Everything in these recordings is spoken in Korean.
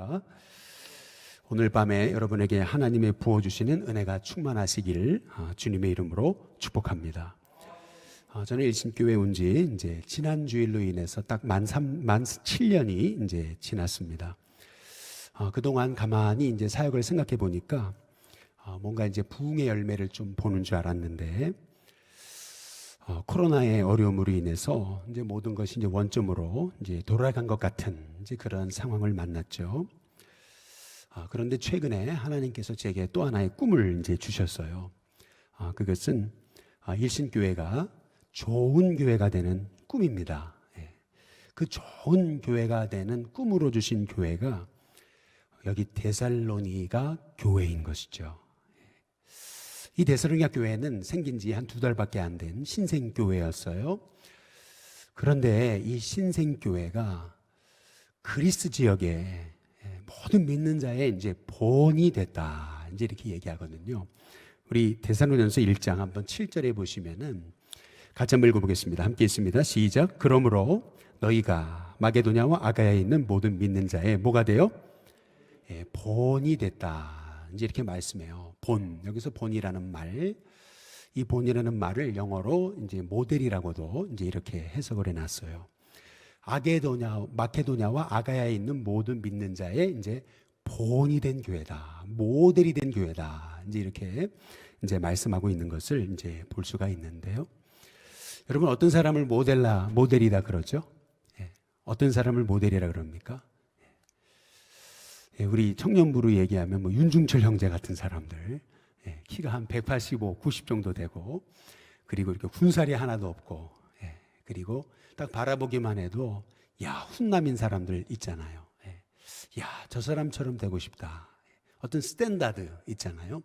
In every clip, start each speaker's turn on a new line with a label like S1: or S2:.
S1: 축복합니다. 오늘 밤에 여러분에게 하나님의 부어주시는 은혜가 충만하시길 주님의 이름으로 축복합니다. 저는 일신교회 온 지 이제 지난 주일로 인해서 딱 만 7년이 이제 지났습니다. 그동안 가만히 이제 사역을 생각해 보니까 뭔가 이제 부흥의 열매를 좀 보는 줄 알았는데 코로나의 어려움으로 인해서 이제 모든 것이 이제 원점으로 이제 돌아간 것 같은 이제 그런 상황을 만났죠. 그런데 최근에 하나님께서 제게 또 하나의 꿈을 이제 주셨어요. 그것은 일신교회가 좋은 교회가 되는 꿈입니다. 그 좋은 교회가 되는 꿈으로 주신 교회가 여기 데살로니가 교회인 것이죠. 이 데살로니가 교회는 생긴 지 한 2달밖에 안 된 신생교회였어요. 그런데 이 신생교회가 그리스 지역에 모든 믿는 자의 이제 본이 됐다. 이제 이렇게 얘기하거든요. 우리 데살로니가서 1장 한번 7절에 보시면은 같이 한번 읽어보겠습니다. 함께 있습니다. 시작. 그러므로 너희가 마게도냐와 아가야에 있는 모든 믿는 자의 뭐가 돼요? 본이 됐다. 이제 이렇게 말씀해요. 본. 여기서 본이라는 말, 이 본이라는 말을 영어로 이제 모델이라고도 이제 이렇게 해석을 해놨어요. 마케도냐와 아가야에 있는 모든 믿는 자의 이제 본이 된 교회다. 모델이 된 교회다. 이제 이렇게 이제 말씀하고 있는 것을 이제 볼 수가 있는데요. 여러분 어떤 사람을 모델이다 그러죠? 어떤 사람을 모델이라 그럽니까? 우리 청년부로 얘기하면 뭐 윤중철 형제 같은 사람들, 키가 한 185, 90 정도 되고, 그리고 이렇게 군살이 하나도 없고, 그리고 딱 바라보기만 해도 야 훈남인 사람들 있잖아요. 야 저 사람처럼 되고 싶다. 어떤 스탠다드 있잖아요.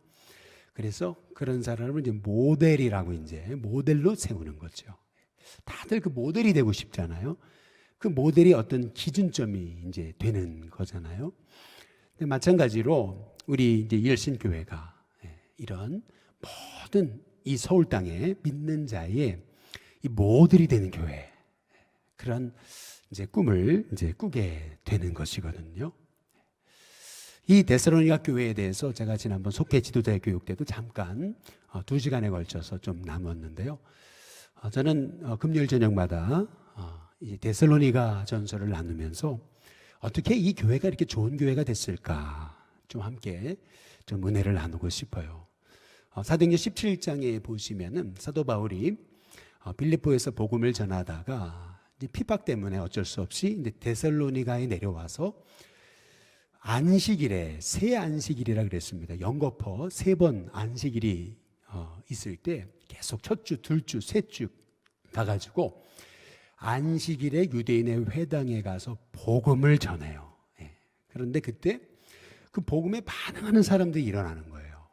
S1: 그래서 그런 사람을 이제 모델이라고 이제 모델로 세우는 거죠. 다들 그 모델이 되고 싶잖아요. 그 모델이 어떤 기준점이 이제 되는 거잖아요. 근데 마찬가지로 우리 이제 일신교회가 이런 모든 이 서울 땅에 믿는 자의 이 모델이 되는 교회, 그런 이제 꿈을 이제 꾸게 되는 것이거든요. 이 데살로니가 교회에 대해서 제가 지난번 속회 지도자의 교육 때도 잠깐 2시간에 걸쳐서 좀 나눴는데요. 저는 금요일 저녁마다 이 데살로니가 전설을 나누면서 어떻게 이 교회가 이렇게 좋은 교회가 됐을까 좀 함께 좀 은혜를 나누고 싶어요. 사도행전 17장에 보시면은 사도 바울이 빌립보에서 복음을 전하다가 이제 핍박 때문에 어쩔 수 없이 이제 데살로니가에 내려와서 안식일에 새 안식일이라 그랬습니다. 연거퍼 3번 안식일이 있을 때 계속 첫 주, 둘 주, 셋 주 가가지고 안식일에 유대인의 회당에 가서 복음을 전해요. 그런데 그때 그 복음에 반응하는 사람들이 일어나는 거예요.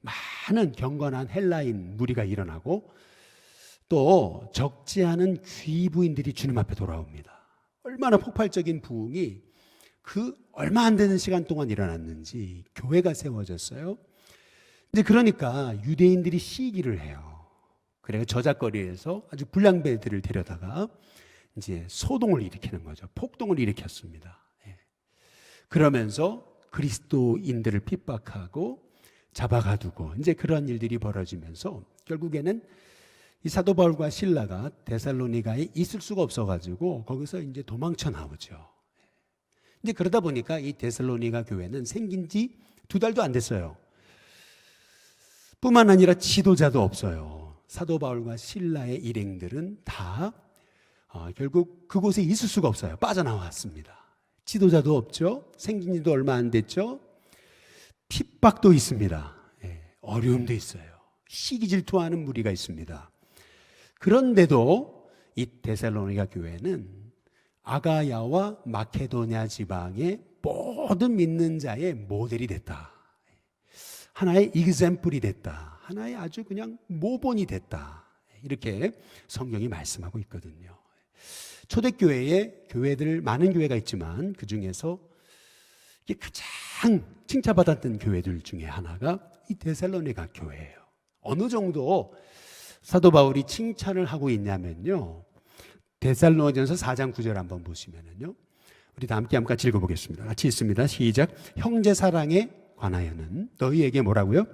S1: 많은 경건한 헬라인 무리가 일어나고 또 적지 않은 귀부인들이 주님 앞에 돌아옵니다. 얼마나 폭발적인 부흥이 그 얼마 안 되는 시간 동안 일어났는지 교회가 세워졌어요. 이제 그러니까 유대인들이 시기를 해요. 그래서 저작거리에서 아주 불량배들을 데려다가 이제 소동을 일으키는 거죠. 폭동을 일으켰습니다. 그러면서 그리스도인들을 핍박하고 잡아가두고 이제 그런 일들이 벌어지면서 결국에는 이 사도 바울과 실라가 데살로니가에 있을 수가 없어가지고 거기서 이제 도망쳐 나오죠. 이제 그러다 보니까 이 데살로니가 교회는 생긴 지 2달도 안 됐어요. 뿐만 아니라 지도자도 없어요. 사도 바울과 실라의 일행들은 다 결국 그곳에 있을 수가 없어요. 빠져나왔습니다. 지도자도 없죠. 생긴 지도 얼마 안 됐죠. 핍박도 있습니다. 어려움도 있어요. 시기 질투하는 무리가 있습니다. 그런데도 이 데살로니가 교회는 아가야와 마케도냐 지방의 모든 믿는 자의 모델이 됐다. 하나의 익sem플이 됐다. 하나의 아주 그냥 모본이 됐다. 이렇게 성경이 말씀하고 있거든요. 초대교회에 교회들 많은 교회가 있지만 그 중에서 가장 칭찬받았던 교회들 중에 하나가 이 데살로니가 교회예요. 어느 정도 사도 바울이 칭찬을 하고 있냐면요. 데살로니가전서 4장 9절 한번 보시면은요. 우리 다 함께 한번 같이 읽어보겠습니다. 같이 읽습니다. 시작. 형제 사랑에 관하여는 너희에게 뭐라고요?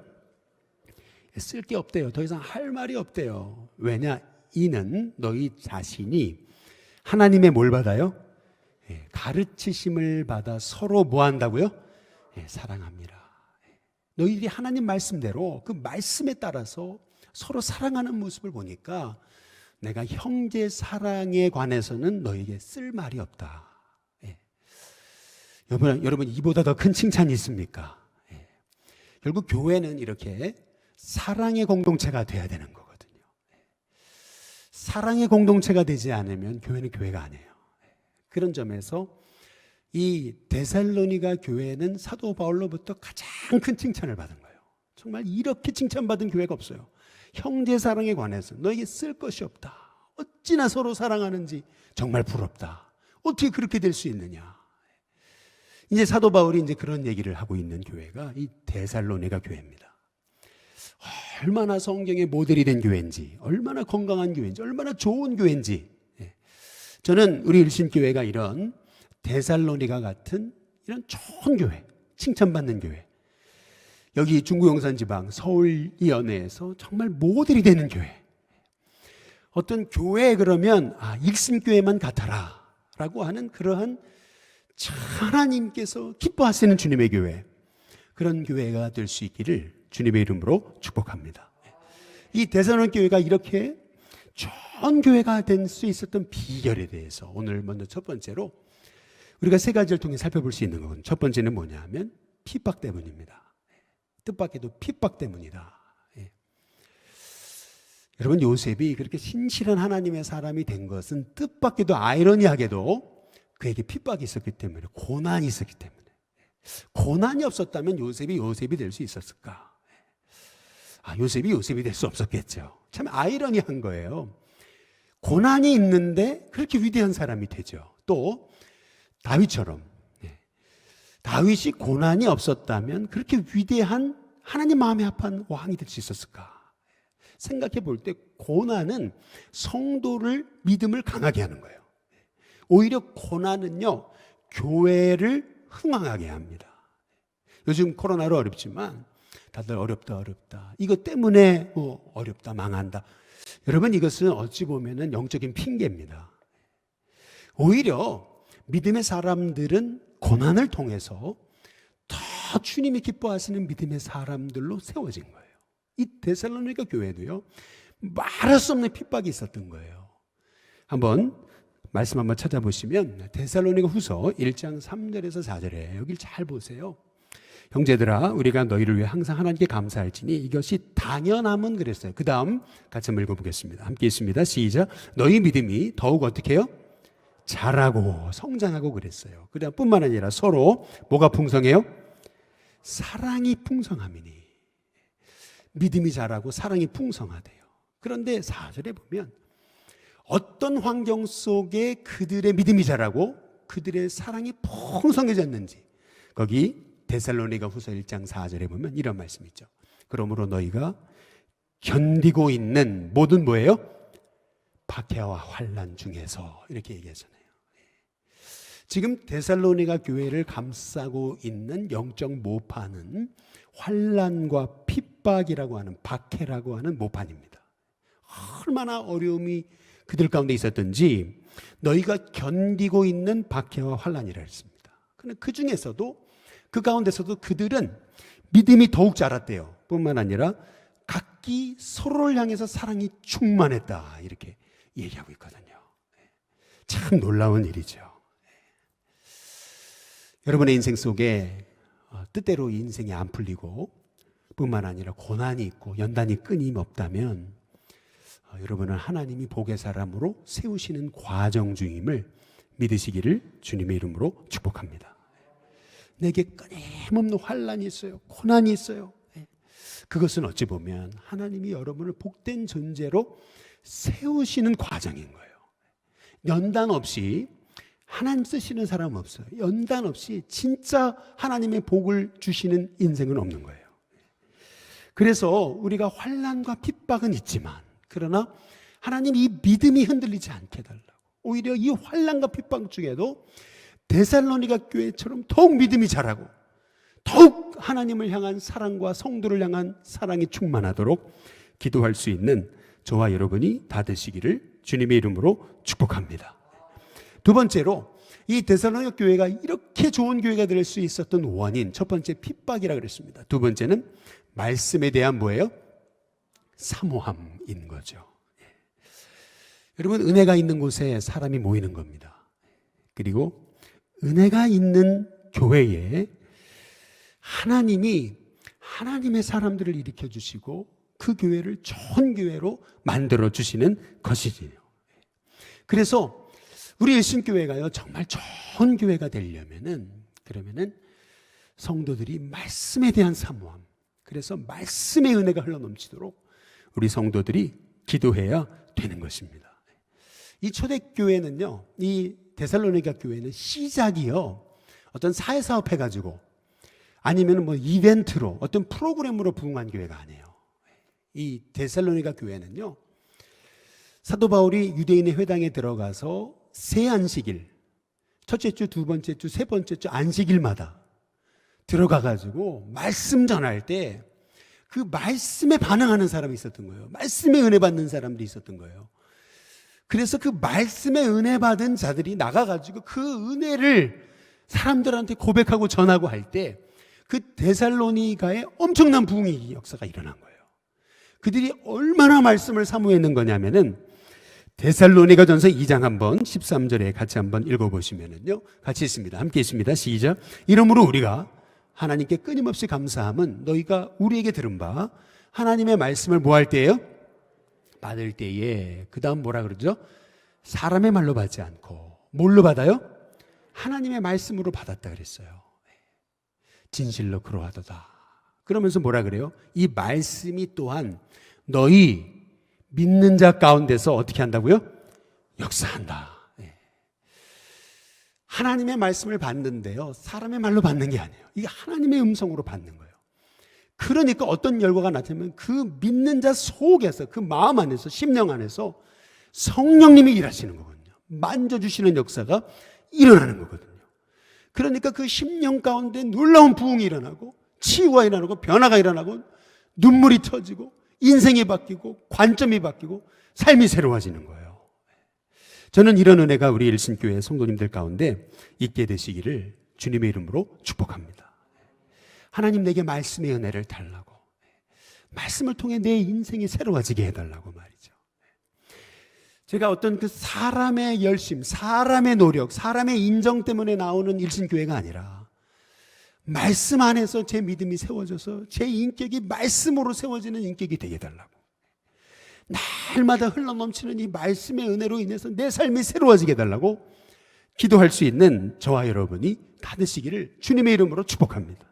S1: 쓸 게 없대요. 더 이상 할 말이 없대요. 왜냐? 이는 너희 자신이 하나님의 뭘 받아요? 가르치심을 받아 서로 뭐 한다고요? 사랑합니다. 너희들이 하나님 말씀대로 그 말씀에 따라서 서로 사랑하는 모습을 보니까 내가 형제 사랑에 관해서는 너에게 쓸 말이 없다. 여러분 이보다 더 큰 칭찬이 있습니까? 결국 교회는 이렇게 사랑의 공동체가 돼야 되는 거거든요. 사랑의 공동체가 되지 않으면 교회는 교회가 아니에요. 그런 점에서 이 데살로니가 교회는 사도 바울로부터 가장 큰 칭찬을 받은 거예요. 정말 이렇게 칭찬받은 교회가 없어요. 형제 사랑에 관해서 너에게 쓸 것이 없다. 어찌나 서로 사랑하는지 정말 부럽다. 어떻게 그렇게 될 수 있느냐. 이제 사도 바울이 이제 그런 얘기를 하고 있는 교회가 이 데살로니가 교회입니다. 얼마나 성경의 모델이 된 교회인지, 얼마나 건강한 교회인지, 얼마나 좋은 교회인지. 저는 우리 일신교회가 이런 데살로니가 같은 이런 좋은 교회, 칭찬받는 교회, 여기 중구 용산 지방 서울 이 연회에서 정말 모델이 되는 교회. 어떤 교회 그러면 일신교회만 같아라 라고 하는 그러한 하나님께서 기뻐하시는 주님의 교회, 그런 교회가 될 수 있기를 주님의 이름으로 축복합니다. 이 데살로니가 교회가 이렇게 좋은 교회가 될 수 있었던 비결에 대해서 오늘 먼저 첫 번째로 우리가 세 가지를 통해 살펴볼 수 있는 거거든요. 첫 번째는 뭐냐 하면 핍박 때문입니다. 뜻밖에도 핍박 때문이다. 여러분, 요셉이 그렇게 신실한 하나님의 사람이 된 것은 뜻밖에도 아이러니하게도 그에게 핍박이 있었기 때문에, 고난이 있었기 때문에. 고난이 없었다면 요셉이 될 수 있었을까? 요셉이 될 수 없었겠죠. 참 아이러니한 거예요. 고난이 있는데 그렇게 위대한 사람이 되죠. 또 다윗처럼, 다윗이 고난이 없었다면 그렇게 위대한 하나님 마음에 합한 왕이 될 수 있었을까? 생각해 볼 때 고난은 성도를, 믿음을 강하게 하는 거예요. 오히려 고난은요, 교회를 흥왕하게 합니다. 요즘 코로나로 어렵지만 다들 어렵다 이것 때문에 어렵다, 망한다. 여러분, 이것은 어찌 보면은 영적인 핑계입니다. 오히려 믿음의 사람들은 고난을 통해서 더 주님이 기뻐하시는 믿음의 사람들로 세워진 거예요. 이 데살로니가 교회도요, 말할 수 없는 핍박이 있었던 거예요. 말씀 한번 찾아보시면 데살로니가 후서 1장 3절에서 4절에 여길 잘 보세요. 형제들아, 우리가 너희를 위해 항상 하나님께 감사할지니 이것이 당연함은 그랬어요. 그 다음 같이 한번 읽어보겠습니다. 함께 있습니다. 시작. 너희 믿음이 더욱 어떻게 해요? 자라고 성장하고 그랬어요. 그다음 뿐만 아니라 서로 뭐가 풍성해요? 사랑이 풍성함이니. 믿음이 자라고 사랑이 풍성하대요. 그런데 4절에 보면 어떤 환경 속에 그들의 믿음이 자라고 그들의 사랑이 풍성해졌는지, 거기 데살로니가 후서 1장 4절에 보면 이런 말씀이 있죠. 그러므로 너희가 견디고 있는 모든 뭐예요? 박해와 환난 중에서, 이렇게 얘기하잖아요. 지금 데살로니가 교회를 감싸고 있는 영적 모판은 환난과 핍박이라고 하는, 박해라고 하는 모판입니다. 얼마나 어려움이 그들 가운데 있었던지 너희가 견디고 있는 박해와 환난이라 했습니다. 그런데 그 중에서도, 그 가운데서도 그들은 믿음이 더욱 자랐대요. 뿐만 아니라 각기 서로를 향해서 사랑이 충만했다, 이렇게 얘기하고 있거든요. 참 놀라운 일이죠. 여러분의 인생 속에 뜻대로 인생이 안 풀리고 뿐만 아니라 고난이 있고 연단이 끊임없다면 여러분은 하나님이 복의 사람으로 세우시는 과정 중임을 믿으시기를 주님의 이름으로 축복합니다. 내게 끊임없는 환난이 있어요. 고난이 있어요. 그것은 어찌 보면 하나님이 여러분을 복된 존재로 세우시는 과정인 거예요. 연단 없이 하나님 쓰시는 사람은 없어요. 연단 없이 진짜 하나님의 복을 주시는 인생은 없는 거예요. 그래서 우리가 환난과 핍박은 있지만, 그러나 하나님 이 믿음이 흔들리지 않게 해달라고, 오히려 이 환난과 핍박 중에도 데살로니가 교회처럼 더욱 믿음이 자라고 더욱 하나님을 향한 사랑과 성도를 향한 사랑이 충만하도록 기도할 수 있는 저와 여러분이 다 되시기를 주님의 이름으로 축복합니다. 두 번째로 이 데살로니가 교회가 이렇게 좋은 교회가 될 수 있었던 원인, 첫 번째 핍박이라 그랬습니다. 두 번째는 말씀에 대한 뭐예요? 사모함인 거죠. 여러분, 은혜가 있는 곳에 사람이 모이는 겁니다. 그리고 은혜가 있는 교회에 하나님이 하나님의 사람들을 일으켜 주시고 그 교회를 좋은 교회로 만들어 주시는 것이지요. 그래서 우리 일신교회가요, 정말 좋은 교회가 되려면은, 그러면은 성도들이 말씀에 대한 사모함, 그래서 말씀의 은혜가 흘러넘치도록 우리 성도들이 기도해야 되는 것입니다. 이 초대교회는요, 이 데살로니가 교회는 시작이요, 어떤 사회사업 해가지고 아니면 뭐 이벤트로 어떤 프로그램으로 부흥한 교회가 아니에요. 이 데살로니가 교회는요, 사도 바울이 유대인의 회당에 들어가서 새 안식일, 첫째 주, 두 번째 주, 세 번째 주 안식일마다 들어가가지고 말씀 전할 때 그 말씀에 반응하는 사람이 있었던 거예요. 말씀에 은혜 받는 사람들이 있었던 거예요. 그래서 그 말씀에 은혜 받은 자들이 나가가지고 그 은혜를 사람들한테 고백하고 전하고 할 때 그 데살로니가에 엄청난 부흥의 역사가 일어난 거예요. 그들이 얼마나 말씀을 사모했는 거냐면은 데살로니가 전서 2장 한번 13절에 같이 한번 읽어보시면은요, 같이 있습니다. 함께 있습니다. 시작. 이러므로 우리가 하나님께 끊임없이 감사함은 너희가 우리에게 들은 바 하나님의 말씀을 뭐 할 때예요? 받을 때에. 그 다음 뭐라 그러죠? 사람의 말로 받지 않고 뭘로 받아요? 하나님의 말씀으로 받았다 그랬어요. 진실로 그러하도다. 그러면서 뭐라 그래요? 이 말씀이 또한 너희 믿는 자 가운데서 어떻게 한다고요? 역사한다. 하나님의 말씀을 받는데요, 사람의 말로 받는 게 아니에요. 이게 하나님의 음성으로 받는 거예요. 그러니까 어떤 결과가 나타나면 그 믿는 자 속에서, 그 마음 안에서, 심령 안에서 성령님이 일하시는 거거든요. 만져주시는 역사가 일어나는 거거든요. 그러니까 그 심령 가운데 놀라운 부흥이 일어나고 치유가 일어나고 변화가 일어나고 눈물이 터지고 인생이 바뀌고 관점이 바뀌고 삶이 새로워지는 거예요. 저는 이런 은혜가 우리 일신교회 성도님들 가운데 있게 되시기를 주님의 이름으로 축복합니다. 하나님 내게 말씀의 은혜를 달라고, 말씀을 통해 내 인생이 새로워지게 해달라고 말이죠. 제가 어떤 그 사람의 열심, 사람의 노력, 사람의 인정 때문에 나오는 일신교회가 아니라 말씀 안에서 제 믿음이 세워져서 제 인격이 말씀으로 세워지는 인격이 되게 해달라고, 날마다 흘러넘치는 이 말씀의 은혜로 인해서 내 삶이 새로워지게 해달라고 기도할 수 있는 저와 여러분이 다 되시기를 주님의 이름으로 축복합니다.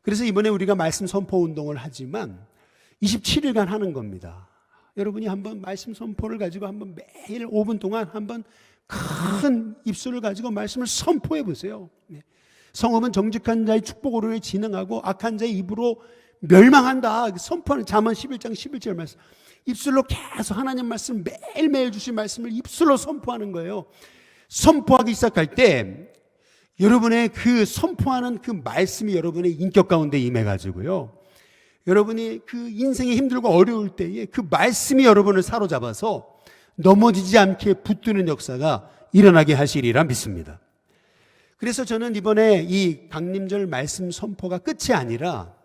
S1: 그래서 이번에 우리가 말씀 선포 운동을 하지만 27일간 하는 겁니다. 여러분이 한번 말씀 선포를 가지고 한번 매일 5분 동안 한번 큰 입술을 가지고 말씀을 선포해 보세요. 성읍은 정직한 자의 축복으로 진흥하고 악한 자의 입으로 멸망한다. 선포하는 잠언 11장 11절 말씀. 입술로 계속 하나님 말씀 매일매일 주신 말씀을 입술로 선포하는 거예요. 선포하기 시작할 때 여러분의 그 선포하는 그 말씀이 여러분의 인격 가운데 임해가지고요, 여러분이 그 인생이 힘들고 어려울 때에 그 말씀이 여러분을 사로잡아서 넘어지지 않게 붙드는 역사가 일어나게 하시리라 믿습니다. 그래서 저는 이번에 이 강림절 말씀 선포가 끝이 아니라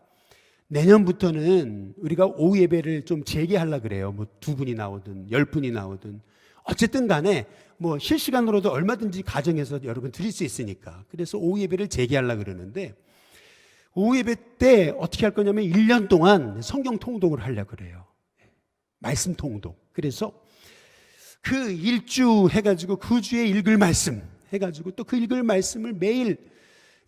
S1: 내년부터는 우리가 오후 예배를 좀 재개하려고 그래요. 뭐 2분이 나오든 10분이 나오든 어쨌든 간에 뭐 실시간으로도 얼마든지 가정에서 여러분 드릴 수 있으니까. 그래서 오후 예배를 재개하려고 그러는데 오후 예배 때 어떻게 할 거냐면 1년 동안 성경 통독을 하려고 그래요. 말씀 통독. 그래서 그 1주 해가지고 그 주에 읽을 말씀 해가지고 또 그 읽을 말씀을 매일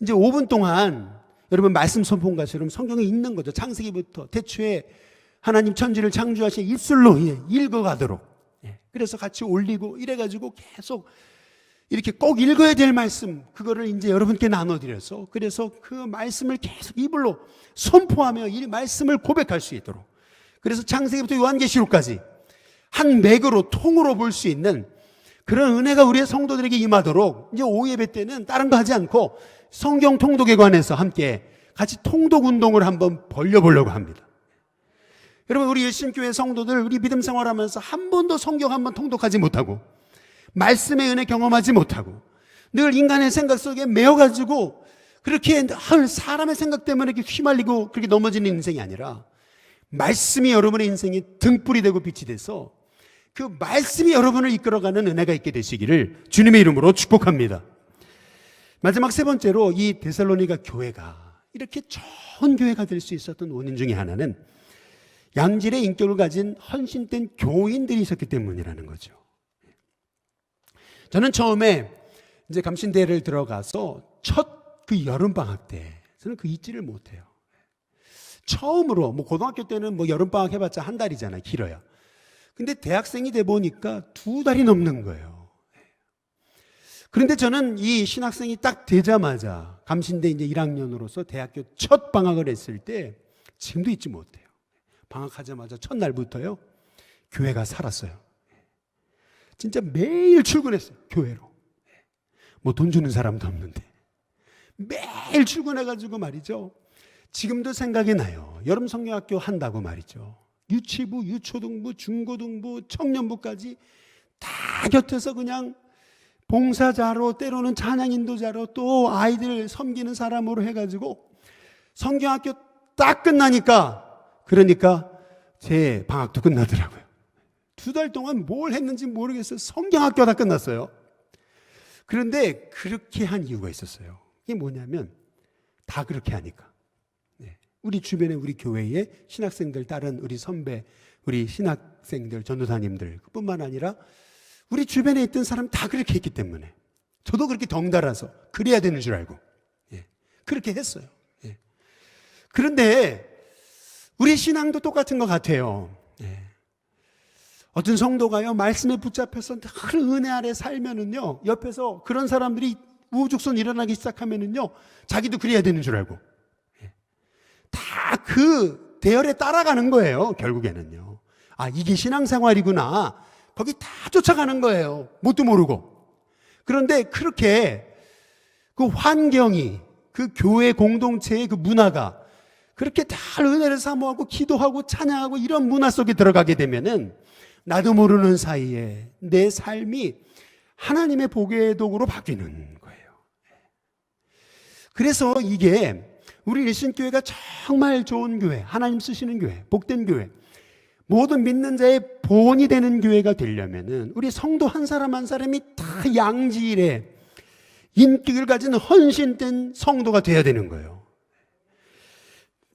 S1: 이제 5분 동안 여러분 말씀 선포한 것처럼 성경에 읽는 거죠. 창세기부터 태초에 하나님 천지를 창조하신 입술로 읽어가도록. 그래서 같이 올리고 이래가지고 계속 이렇게 꼭 읽어야 될 말씀, 그거를 이제 여러분께 나눠드려서, 그래서 그 말씀을 계속 입으로 선포하며 이 말씀을 고백할 수 있도록, 그래서 창세기부터 요한계시록까지 한 맥으로 통으로 볼 수 있는 그런 은혜가 우리의 성도들에게 임하도록 이제 오후 예배 때는 다른 거 하지 않고 성경 통독에 관해서 함께 같이 통독 운동을 한번 벌려보려고 합니다. 여러분, 우리 일신교회 성도들, 우리 믿음 생활하면서 한 번도 성경 한번 통독하지 못하고 말씀의 은혜 경험하지 못하고 늘 인간의 생각 속에 매여가지고 그렇게 사람의 생각 때문에 이렇게 휘말리고 그렇게 넘어지는 인생이 아니라 말씀이 여러분의 인생에 등불이 되고 빛이 돼서 그 말씀이 여러분을 이끌어가는 은혜가 있게 되시기를 주님의 이름으로 축복합니다. 마지막 세 번째로 이 데살로니가 교회가 이렇게 좋은 교회가 될 수 있었던 원인 중에 하나는 양질의 인격을 가진 헌신된 교인들이 있었기 때문이라는 거죠. 저는 처음에 이제 감신대를 들어가서 첫 그 여름방학 때 저는 그 잊지를 못해요. 처음으로 고등학교 때는 여름방학 해봤자 한 달이잖아요. 길어야. 근데 대학생이 돼 보니까 2달이 넘는 거예요. 그런데 저는 이 신학생이 딱 되자마자 감신대 이제 1학년으로서 대학교 첫 방학을 했을 때 지금도 잊지 못해요. 방학하자마자 첫날부터요. 교회가 살았어요. 진짜 매일 출근했어요. 교회로. 돈 주는 사람도 없는데. 매일 출근해가지고 말이죠. 지금도 생각이 나요. 여름 성경학교 한다고 말이죠. 유치부, 유초등부, 중고등부, 청년부까지 다 곁에서 그냥 봉사자로 때로는 찬양 인도자로 또 아이들 섬기는 사람으로 해가지고 성경학교 딱 끝나니까 그러니까 제 방학도 끝나더라고요. 2달 동안 뭘 했는지 모르겠어요. 성경학교 다 끝났어요. 그런데 그렇게 한 이유가 있었어요. 이게 뭐냐면 다 그렇게 하니까 우리 주변에 우리 교회의 신학생들, 다른 우리 선배, 우리 신학생들, 전도사님들 뿐만 아니라 우리 주변에 있던 사람 다 그렇게 했기 때문에 저도 그렇게 덩달아서 그래야 되는 줄 알고 그렇게 했어요. 그런데 우리 신앙도 똑같은 것 같아요. 어떤 성도가요 말씀에 붙잡혀서 늘 은혜 아래 살면은요 옆에서 그런 사람들이 우후죽순 일어나기 시작하면은요 자기도 그래야 되는 줄 알고 다 그 대열에 따라가는 거예요. 결국에는요. 아, 이게 신앙생활이구나. 거기 다 쫓아가는 거예요. 뭣도 모르고. 그런데 그렇게 그 환경이 그 교회 공동체의 그 문화가 그렇게 다 은혜를 사모하고 기도하고 찬양하고 이런 문화 속에 들어가게 되면은 나도 모르는 사이에 내 삶이 하나님의 복의 도구로 바뀌는 거예요. 그래서 이게 우리 일신교회가 정말 좋은 교회, 하나님 쓰시는 교회, 복된 교회, 모든 믿는 자의 본이 되는 교회가 되려면은 우리 성도 한 사람 한 사람이 다 양질의 인격을 가진 헌신된 성도가 되어야 되는 거예요.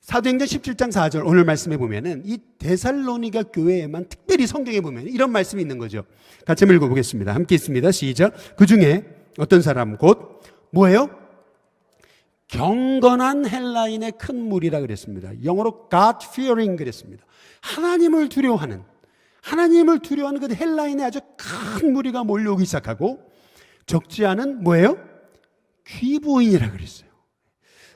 S1: 사도행전 17장 4절 오늘 말씀해 보면은 이 데살로니가 교회에만 특별히 성경에 보면 이런 말씀이 있는 거죠. 같이 한번 읽어보겠습니다. 함께 있습니다. 시작. 그 중에 어떤 사람 곧 뭐예요? 경건한 헬라인의 큰 무리라 그랬습니다. 영어로 God-fearing 그랬습니다. 하나님을 두려워하는 그 헬라인의 아주 큰 무리가 몰려오기 시작하고 적지 않은 뭐예요? 귀부인이라 그랬어요.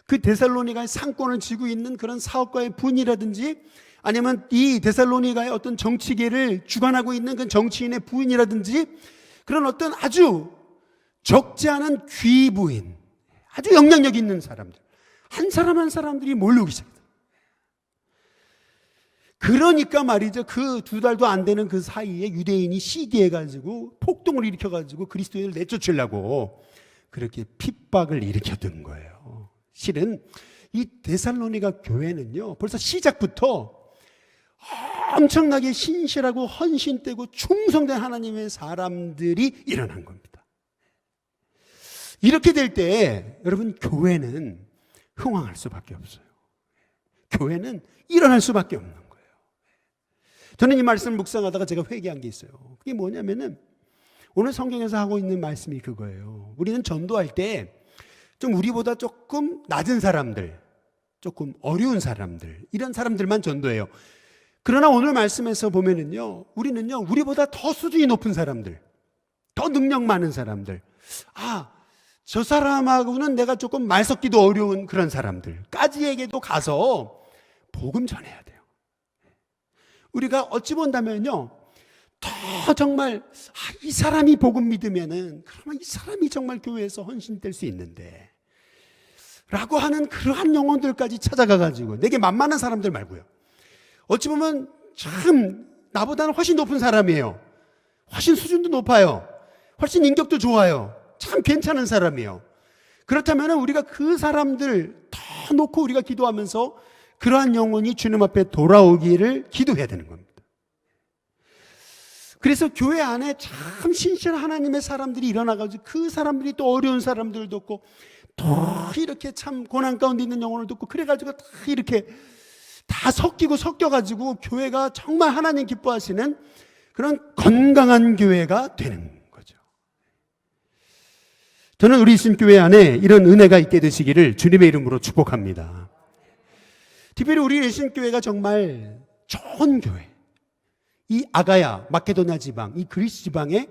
S1: 그 데살로니가의 상권을 쥐고 있는 그런 사업가의 부인이라든지 아니면 이 데살로니가의 어떤 정치계를 주관하고 있는 그 정치인의 부인이라든지 그런 어떤 아주 적지 않은 귀부인, 아주 영향력 있는 사람들, 한 사람 한 사람들이 몰려오기 시작합니다. 그러니까 말이죠. 그 2달도 안 되는 그 사이에 유대인이 시기해가지고 폭동을 일으켜가지고 그리스도인을 내쫓으려고 그렇게 핍박을 일으켰던 거예요. 실은 이 데살로니가 교회는요 벌써 시작부터 엄청나게 신실하고 헌신되고 충성된 하나님의 사람들이 일어난 겁니다. 이렇게 될 때 여러분 교회는 흥황할 수밖에 없어요. 교회는 일어날 수밖에 없는 거예요. 저는 이 말씀을 묵상하다가 제가 회개한 게 있어요. 그게 뭐냐면은 오늘 성경에서 하고 있는 말씀이 그거예요. 우리는 전도할 때 좀 우리보다 조금 낮은 사람들, 조금 어려운 사람들, 이런 사람들만 전도해요. 그러나 오늘 말씀에서 보면은요, 우리는요, 우리보다 더 수준이 높은 사람들, 더 능력 많은 사람들, 저 사람하고는 내가 조금 말 섞기도 어려운 그런 사람들까지에게도 가서 복음 전해야 돼요. 우리가 어찌 본다면요, 더 정말 이 사람이 복음 믿으면은 그러면 이 사람이 정말 교회에서 헌신될 수 있는데 라고 하는 그러한 영혼들까지 찾아가가지고 내게 만만한 사람들 말고요. 어찌 보면 참 나보다는 훨씬 높은 사람이에요. 훨씬 수준도 높아요. 훨씬 인격도 좋아요. 참 괜찮은 사람이에요. 그렇다면 우리가 그 사람들 더 놓고 우리가 기도하면서 그러한 영혼이 주님 앞에 돌아오기를 기도해야 되는 겁니다. 그래서 교회 안에 참 신실한 하나님의 사람들이 일어나가지고 그 사람들이 또 어려운 사람들을 돕고 또 이렇게 참 고난 가운데 있는 영혼을 돕고 그래가지고 다 이렇게 다 섞여가지고 교회가 정말 하나님 기뻐하시는 그런 건강한 교회가 되는 거죠. 저는 우리 신교회 안에 이런 은혜가 있게 되시기를 주님의 이름으로 축복합니다. 특별히 우리 신교회가 정말 좋은 교회, 이 아가야, 마케도냐 지방, 이 그리스 지방의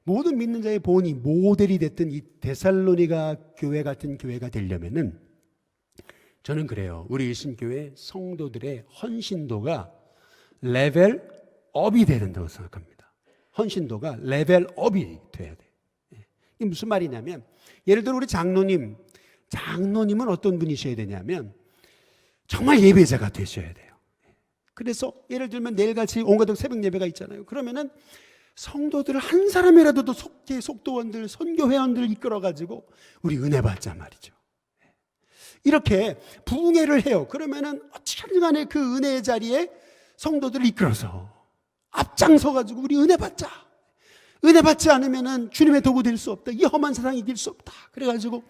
S1: 모든 믿는 자의 본이 모델이 됐던 이 데살로니가 교회 같은 교회가 되려면은 저는 그래요. 우리 일신교회 성도들의 헌신도가 레벨업이 돼야 된다고 생각합니다. 헌신도가 레벨업이 돼야 돼요. 이게 무슨 말이냐면 예를 들어 우리 장로님은 어떤 분이셔야 되냐면 정말 예배자가 되셔야 돼요. 그래서 예를 들면 내일같이 온가족 새벽 예배가 있잖아요. 그러면은 성도들을 한 사람이라도 더 속도원들, 선교회원들을 이끌어가지고 우리 은혜 받자 말이죠. 이렇게 부흥회를 해요. 그러면은 어떻게든 간에 그 은혜의 자리에 성도들을 이끌어서 앞장서가지고 우리 은혜 받자. 은혜 받지 않으면은 주님의 도구 될 수 없다. 이 험한 세상 이길 수 없다. 그래가지고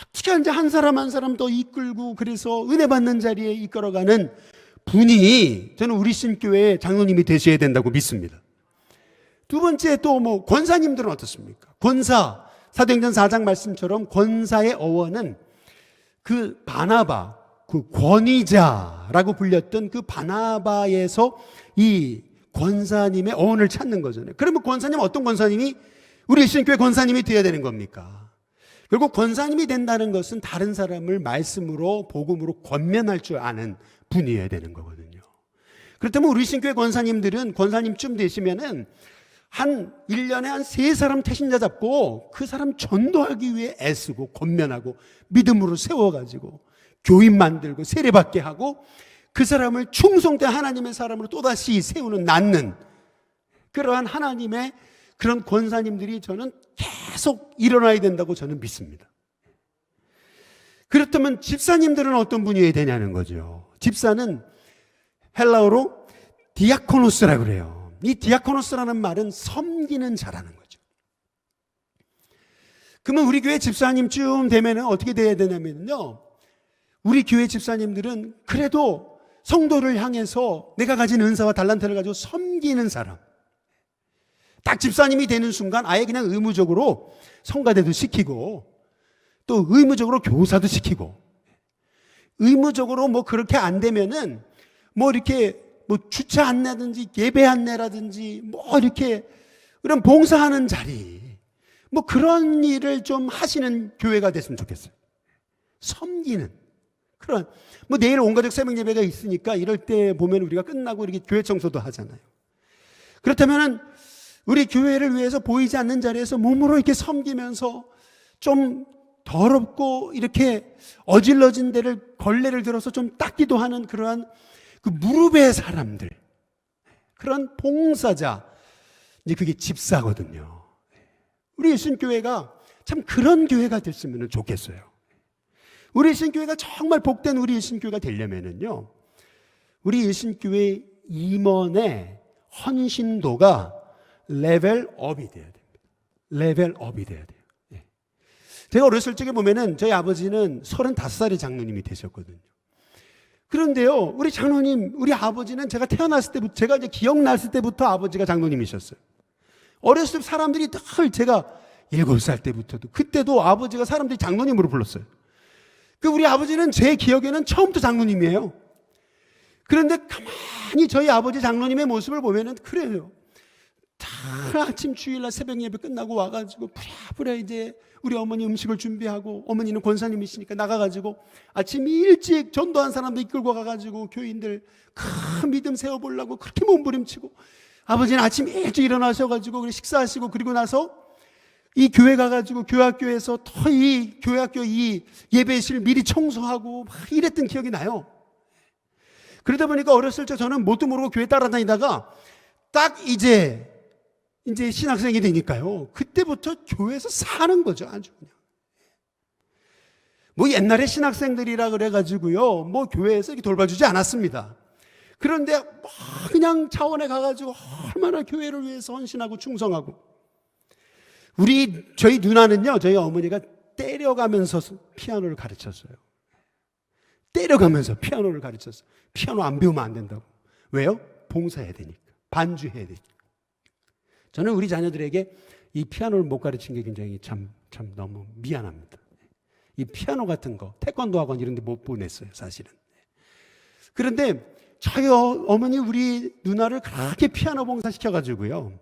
S1: 어떻게 이제 한 사람 한 사람 더 이끌고 그래서 은혜 받는 자리에 이끌어가는 분이 저는 우리 신교회의 장로님이 되셔야 된다고 믿습니다. 두 번째 또 뭐 권사님들은 어떻습니까? 권사, 사도행전 4장 말씀처럼 권사의 어원은 그 바나바, 그 권위자라고 불렸던 그 바나바에서 이 권사님의 어원을 찾는 거잖아요. 그러면 권사님 어떤 권사님이 우리 신교회 권사님이 되어야 되는 겁니까? 결국 권사님이 된다는 것은 다른 사람을 말씀으로 복음으로 권면할 줄 아는 분이어야 되는 거거든요. 그렇다면 우리 신교회 권사님들은 권사님쯤 되시면은 한 1년에 한 3사람 태신자 잡고 그 사람 전도하기 위해 애쓰고 권면하고 믿음으로 세워가지고 교인 만들고 세례받게 하고 그 사람을 충성된 하나님의 사람으로 또다시 세우는 낳는 그러한 하나님의 그런 권사님들이 저는 계속 일어나야 된다고 저는 믿습니다. 그렇다면 집사님들은 어떤 분이어야 되냐는 거죠. 집사는 헬라어로 디아코노스라고 그래요. 이 디아코노스라는 말은 섬기는 자라는 거죠. 그러면 우리 교회 집사님쯤 되면 어떻게 돼야 되냐면요, 우리 교회 집사님들은 그래도 성도를 향해서 내가 가진 은사와 달란트를 가지고 섬기는 사람, 딱 집사님이 되는 순간 아예 그냥 의무적으로 성가대도 시키고 또 의무적으로 교사도 시키고, 의무적으로 뭐 그렇게 안 되면은 뭐 이렇게 뭐 주차 안내라든지 예배 안내라든지 뭐 이렇게 그런 봉사하는 자리, 뭐 그런 일을 좀 하시는 교회가 됐으면 좋겠어요. 섬기는 그런, 뭐 내일 온가족 새벽 예배가 있으니까 이럴 때 보면 우리가 끝나고 이렇게 교회 청소도 하잖아요. 그렇다면은 우리 교회를 위해서 보이지 않는 자리에서 몸으로 이렇게 섬기면서 좀 더럽고 이렇게 어질러진 데를 걸레를 들어서 좀 닦기도 하는 그러한 그 무릎의 사람들, 그런 봉사자, 이제 그게 집사거든요. 우리 신교회가 참 그런 교회가 됐으면 좋겠어요. 우리 신교회가 정말 복된 우리 신교회가 되려면은요, 우리 일신교회 임원의 헌신도가 레벨업이 돼야 됩니다. 레벨업이 돼야 돼요. 제가 어렸을 적에 보면은 저희 아버지는 35살의 장로님이 되셨거든요. 그런데요, 우리 장로님, 우리 아버지는 제가 태어났을 때부터, 제가 이제 기억났을 때부터 아버지가 장로님이셨어요. 어렸을 때 사람들이 늘 제가 7살 때부터도, 그때도 아버지가 사람들이 장로님으로 불렀어요. 그 우리 아버지는 제 기억에는 처음부터 장로님이에요. 그런데 가만히 저희 아버지 장로님의 모습을 보면은 그래요. 다 아침 주일날 새벽 예배 끝나고 와가지고 부랴부랴 이제 우리 어머니 음식을 준비하고, 어머니는 권사님이시니까 나가가지고 아침 일찍 전도한 사람들 이끌고 가가지고 교인들 큰 믿음 세워보려고 그렇게 몸부림치고, 아버지는 아침 일찍 일어나셔가지고 식사하시고 그리고 나서 이 교회 가가지고 교회학교에서 더 이 교회학교 이 예배실 미리 청소하고 막 이랬던 기억이 나요. 그러다 보니까 어렸을 때 저는 뭣도 모르고 교회 따라다니다가 딱 이제 신학생이 되니까요. 그때부터 교회에서 사는 거죠. 아주 그냥. 뭐 옛날에 신학생들이라 그래가지고요. 뭐 교회에서 이렇게 돌봐주지 않았습니다. 그런데 뭐 그냥 차원에 가가지고 얼마나 교회를 위해서 헌신하고 충성하고. 저희 누나는요. 저희 어머니가 때려가면서 피아노를 가르쳤어요. 때려가면서 피아노를 가르쳤어요. 피아노 안 배우면 안 된다고. 왜요? 봉사해야 되니까. 반주해야 되니까. 저는 우리 자녀들에게 이 피아노를 못 가르친 게 굉장히 참 너무 미안합니다. 이 피아노 같은 거, 태권도 학원 이런 데 못 보냈어요, 사실은. 그런데 저희 어머니 우리 누나를 그렇게 피아노 봉사시켜가지고요.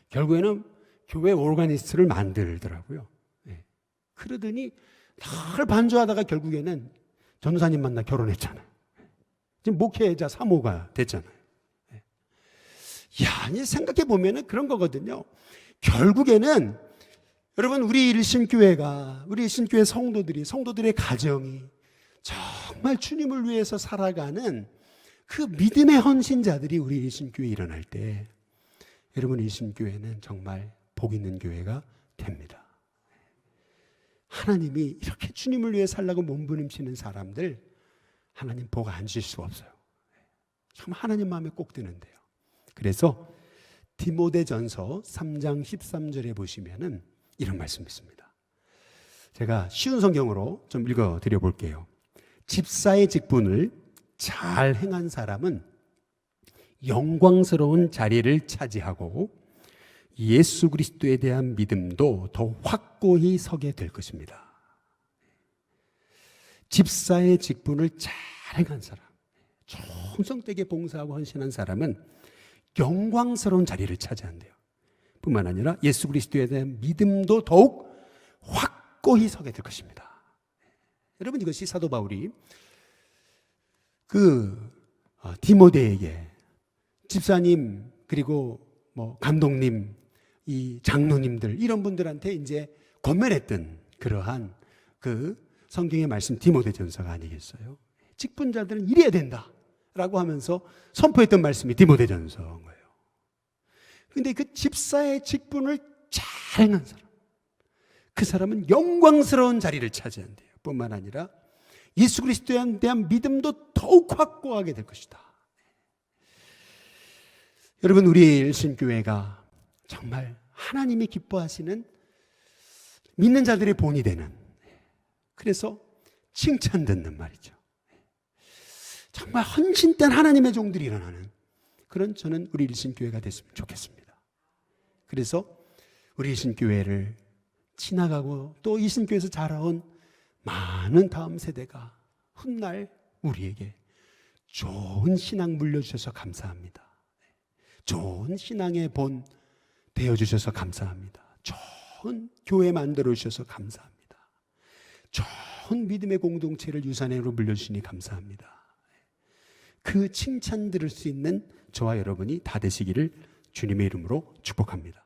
S1: 결국에는 교회 오르가니스트를 만들더라고요. 그러더니 늘 반주하다가 결국에는 전도사님 만나 결혼했잖아요. 지금 목회자 3호가 됐잖아요. 야, 생각해 보면은 그런 거거든요. 결국에는 여러분 우리 일신교회가 우리 일신교회 성도들의 가정이 정말 주님을 위해서 살아가는 그 믿음의 헌신자들이 우리 일신교회에 일어날 때 여러분 일신교회는 정말 복 있는 교회가 됩니다. 하나님이 이렇게 주님을 위해 살라고 몸부림치는 사람들 하나님 복 안 주실 수가 없어요. 참 하나님 마음에 꼭 드는데요. 그래서 디모데전서 3장 13절에 보시면은 이런 말씀이 있습니다. 제가 쉬운 성경으로 좀 읽어드려 볼게요. 집사의 직분을 잘 행한 사람은 영광스러운 자리를 차지하고 예수 그리스도에 대한 믿음도 더 확고히 서게 될 것입니다. 집사의 직분을 잘 행한 사람, 충성되게 봉사하고 헌신한 사람은 영광스러운 자리를 차지한대요. 뿐만 아니라 예수 그리스도에 대한 믿음도 더욱 확고히 서게 될 것입니다. 여러분 이것이 사도 바울이 디모데에게 집사님 그리고 뭐 감독님 이 장로님들 이런 분들한테 이제 권면했던 그러한 그 성경의 말씀 디모데전서가 아니겠어요? 직분자들은 이래야 된다라고 하면서 선포했던 말씀이 디모데전서인 거예요. 그런데 그 집사의 직분을 잘 행한 사람, 그 사람은 영광스러운 자리를 차지한대요. 뿐만 아니라 예수 그리스도에 대한 믿음도 더욱 확고하게 될 것이다. 여러분 우리 일신교회가 정말 하나님이 기뻐하시는 믿는 자들의 본이 되는, 그래서 칭찬 듣는 말이죠. 정말 헌신된 하나님의 종들이 일어나는 그런 저는 우리 일신교회가 됐으면 좋겠습니다. 그래서 우리 일신교회를 지나가고 또 일신교회에서 자라온 많은 다음 세대가 훗날 우리에게 좋은 신앙 물려주셔서 감사합니다. 좋은 신앙의 본 되어주셔서 감사합니다. 좋은 교회 만들어주셔서 감사합니다. 좋은 믿음의 공동체를 유산으로 물려주시니 감사합니다. 그 칭찬 들을 수 있는 저와 여러분이 다 되시기를 주님의 이름으로 축복합니다.